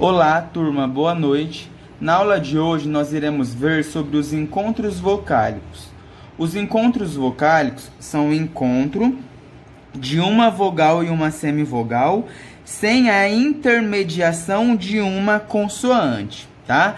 Olá, turma, boa noite. Na aula de hoje nós iremos ver sobre os encontros vocálicos. Os encontros vocálicos são o encontro de uma vogal e uma semivogal sem a intermediação de uma consoante, tá?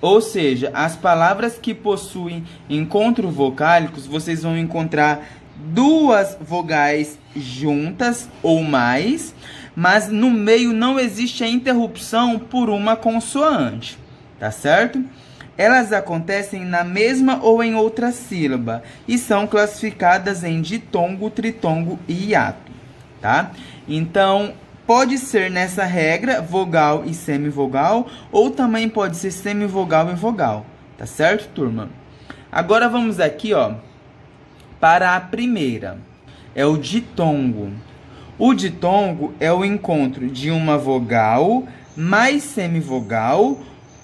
Ou seja, as palavras que possuem encontros vocálicos, vocês vão encontrar duas vogais juntas ou mais, mas no meio não existe a interrupção por uma consoante, tá certo? Elas acontecem na mesma ou em outra sílaba e são classificadas em ditongo, tritongo e hiato, tá? Então, pode ser nessa regra vogal e semivogal, ou também pode ser semivogal e vogal, tá certo, turma? Agora vamos aqui, ó, para a primeira. É o ditongo. O ditongo é o encontro de uma vogal mais semivogal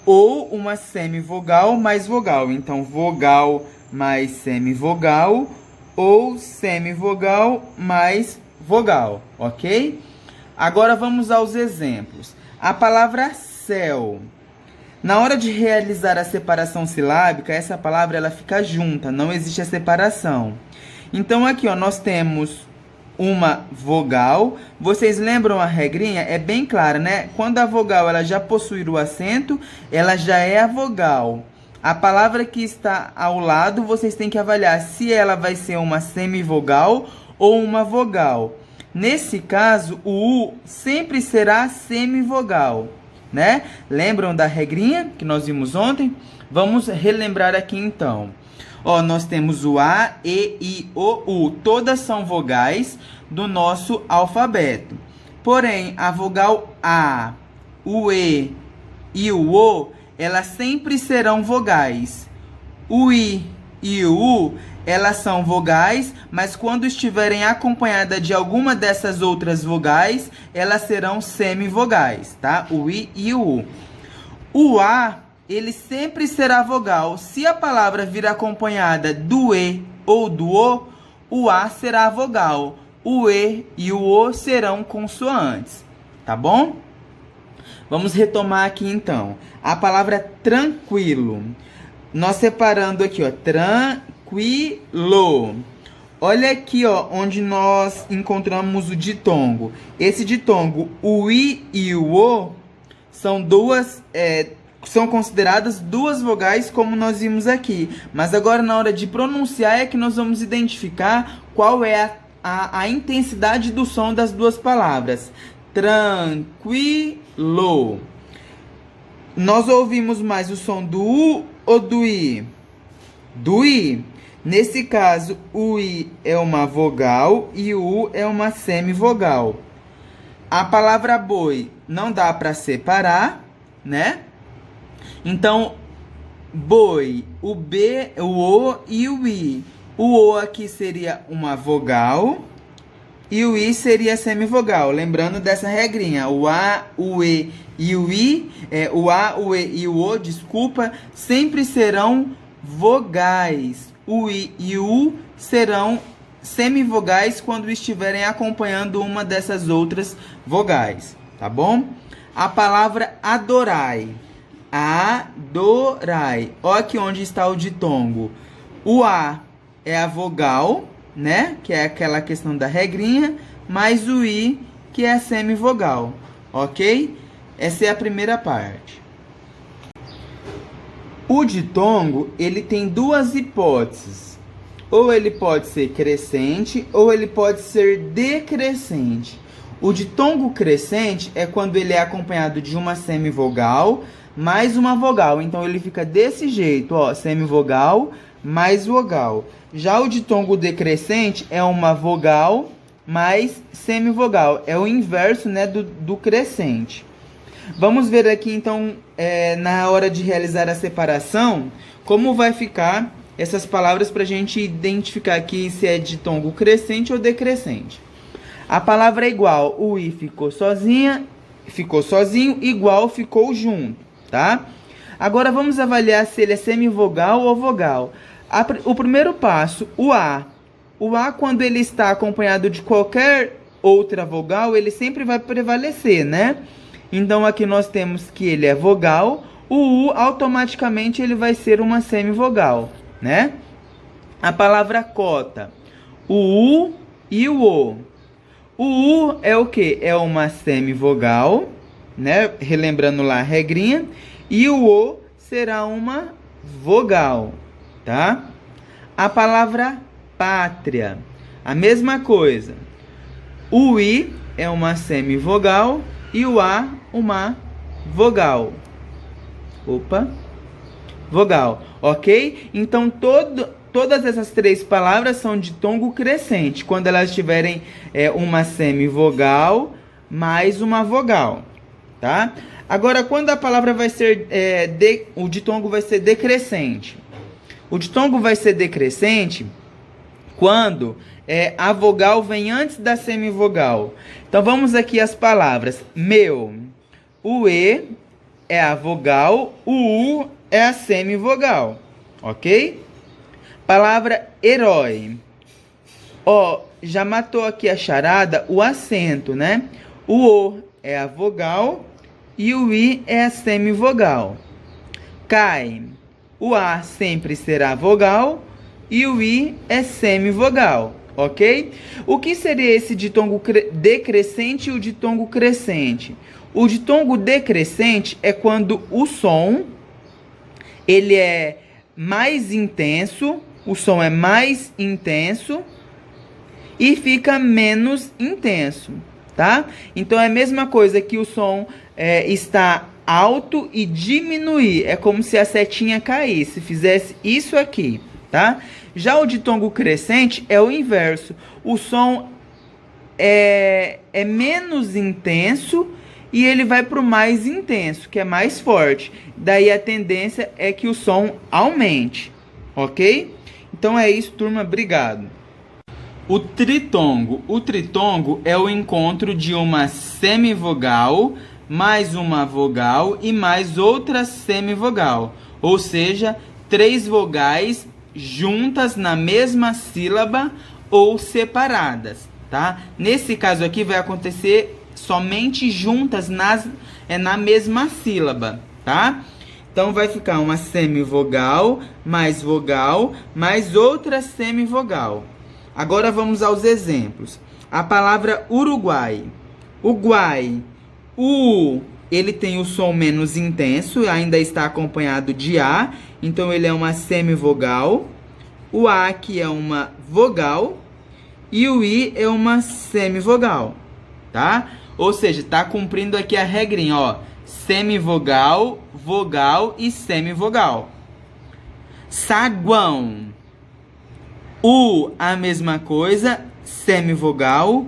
ou uma semivogal mais vogal. Então, vogal mais semivogal ou semivogal mais vogal, ok? Agora vamos aos exemplos. A palavra céu. Na hora de realizar a separação silábica, essa palavra ela fica junta, não existe a separação. Então aqui, ó, nós temos uma vogal. Vocês lembram a regrinha? É bem clara, né? Quando a vogal ela já possuir o acento, ela já é a vogal. A palavra que está ao lado, vocês têm que avaliar se ela vai ser uma semivogal ou uma vogal. Nesse caso, o U sempre será semivogal, né? Lembram da regrinha que nós vimos ontem? Vamos relembrar aqui então. Ó, nós temos o A, E, I, O, U. Todas são vogais do nosso alfabeto. Porém, a vogal A, o E e o O, elas sempre serão vogais. O I e o U, elas são vogais, mas quando estiverem acompanhadas de alguma dessas outras vogais, elas serão semivogais, tá? O I e o U. O A, ele sempre será vogal. Se a palavra vir acompanhada do E ou do O A será vogal. O E e o O serão consoantes, tá bom? Vamos retomar aqui então. A palavra tranquilo. Nós separando aqui, ó, tranquilo. Olha aqui, ó, onde nós encontramos o ditongo. Esse ditongo, o I e o O, são são consideradas duas vogais, como nós vimos aqui. Mas agora, na hora de pronunciar, é que nós vamos identificar qual é a intensidade do som das duas palavras. Tranquilo. Nós ouvimos mais o som do U ou do I? Do I. Nesse caso, o I é uma vogal e o U é uma semivogal. A palavra boi não dá para separar, né? Então, boi, o B, o O e o I. O O aqui seria uma vogal e o I seria semivogal. Lembrando dessa regrinha, o A, o E e o I, o A, o E e o O, desculpa, sempre serão vogais. O I e o U serão semivogais quando estiverem acompanhando uma dessas outras vogais, tá bom? A palavra adorai. Adorai. Olha aqui onde está o ditongo. O A é a vogal, né? Que é aquela questão da regrinha. Mais o I, que é a semivogal. Ok? Essa é a primeira parte. O ditongo, ele tem duas hipóteses. Ou ele pode ser crescente, ou ele pode ser decrescente. O ditongo crescente é quando ele é acompanhado de uma semivogal mais uma vogal. Então, ele fica desse jeito, ó, semivogal mais vogal. Já o ditongo decrescente é uma vogal mais semivogal. É o inverso, né, do crescente. Vamos ver aqui, então, na hora de realizar a separação, como vai ficar essas palavras para a gente identificar aqui se é ditongo crescente ou decrescente. A palavra igual, o I ficou sozinho, igual ficou junto, tá? Agora vamos avaliar se ele é semivogal ou vogal. O primeiro passo, o A. O A, quando ele está acompanhado de qualquer outra vogal, ele sempre vai prevalecer, né? Então aqui nós temos que ele é vogal. O U automaticamente ele vai ser uma semivogal, né? A palavra cota. O U e o O. O U é o que? É uma semivogal, né? Relembrando lá a regrinha. E o O será uma vogal, tá? A palavra pátria. A mesma coisa. O I é uma semivogal e o A uma vogal. Opa. Vogal, ok? Então, todas essas três palavras são de tom crescente, quando elas tiverem uma semivogal mais uma vogal, tá? Agora, quando a palavra vai ser, o ditongo vai ser decrescente. O ditongo vai ser decrescente quando a vogal vem antes da semivogal. Então, vamos aqui as palavras. Meu, o E é a vogal, o U é a semivogal, ok? Palavra herói. Ó, já matou aqui a charada o acento, né? O O é a vogal e o I é a semivogal. Cai. O A sempre será vogal e o I é semivogal, ok? O que seria esse ditongo decrescente e o ditongo crescente? O ditongo decrescente é quando o som ele é mais intenso, o som é mais intenso e fica menos intenso, tá? Então é a mesma coisa que o som está alto e diminuir, é como se a setinha caísse, fizesse isso aqui, tá? Já o ditongo crescente é o inverso, o som é menos intenso e ele vai para o mais intenso, que é mais forte. Daí a tendência é que o som aumente, ok? Então é isso, turma. Obrigado. O tritongo. O tritongo é o encontro de uma semivogal, mais uma vogal e mais outra semivogal. Ou seja, três vogais juntas na mesma sílaba ou separadas, tá? Nesse caso aqui vai acontecer somente juntas na mesma sílaba, tá? Então vai ficar uma semivogal, mais outra semivogal. Agora vamos aos exemplos. A palavra Uruguai. Uruguai. O ele tem o som menos intenso, ainda está acompanhado de A, então ele é uma semivogal. O A aqui é uma vogal e o I é uma semivogal, tá? Ou seja, está cumprindo aqui a regrinha, ó. Semivogal, vogal e semivogal. Saguão. O, a mesma coisa, semivogal.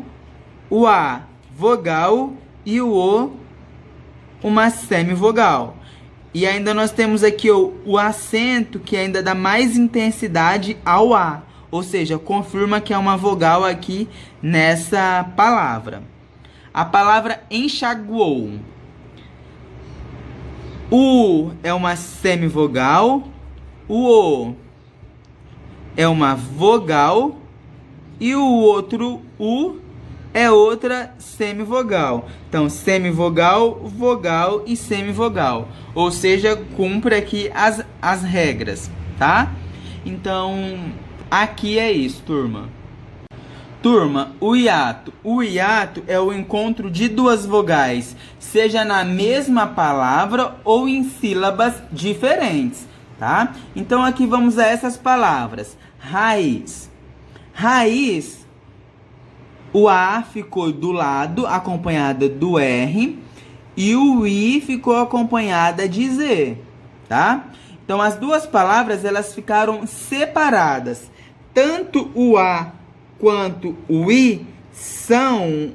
O A, vogal. E o O, uma semivogal. E ainda nós temos aqui o acento, que ainda dá mais intensidade ao A. Ou seja, confirma que é uma vogal aqui nessa palavra. A palavra enxaguou. O é uma semivogal, o O é uma vogal e o outro U é outra semivogal. Então, semivogal, vogal e semivogal. Ou seja, cumpre aqui as regras, tá? Então, aqui é isso, turma. Turma, o hiato. O hiato é o encontro de duas vogais, seja na mesma palavra ou em sílabas diferentes, tá? Então aqui vamos a essas palavras. Raiz. Raiz, o A ficou do lado, acompanhada do R, e o I ficou acompanhada de Z, tá? Então as duas palavras, elas ficaram separadas. Tanto o A quanto o I são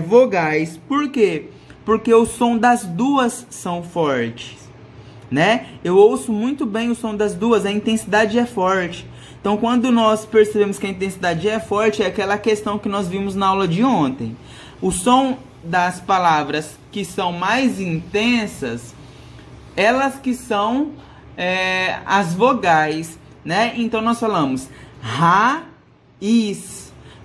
vogais. Por quê? Porque o som das duas são fortes, né? Eu ouço muito bem o som das duas, a intensidade é forte. Então, quando nós percebemos que a intensidade é forte, é aquela questão que nós vimos na aula de ontem. O som das palavras que são mais intensas, elas que são as vogais, né? Então, nós falamos ra,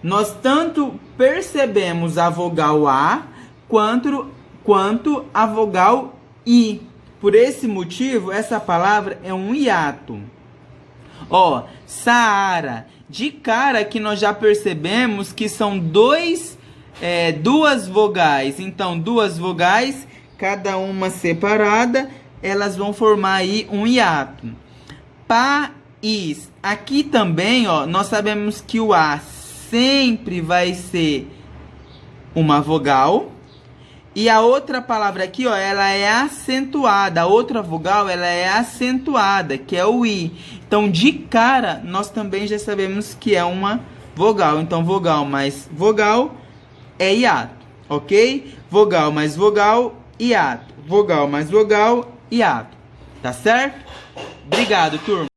nós tanto percebemos a vogal A quanto quanto a vogal I. Por esse motivo, essa palavra é um hiato. Ó, Saara. De cara que nós já percebemos que são duas vogais. Então, duas vogais, cada uma separada, elas vão formar aí um hiato. País. Aqui também, ó, nós sabemos que o A sempre vai ser uma vogal. E a outra palavra aqui, ó, ela é acentuada. A outra vogal, ela é acentuada, que é o I. Então, de cara, nós também já sabemos que é uma vogal. Então, vogal mais vogal é hiato, ok? Vogal mais vogal, hiato. Vogal mais vogal, hiato. Tá certo? Obrigado, turma.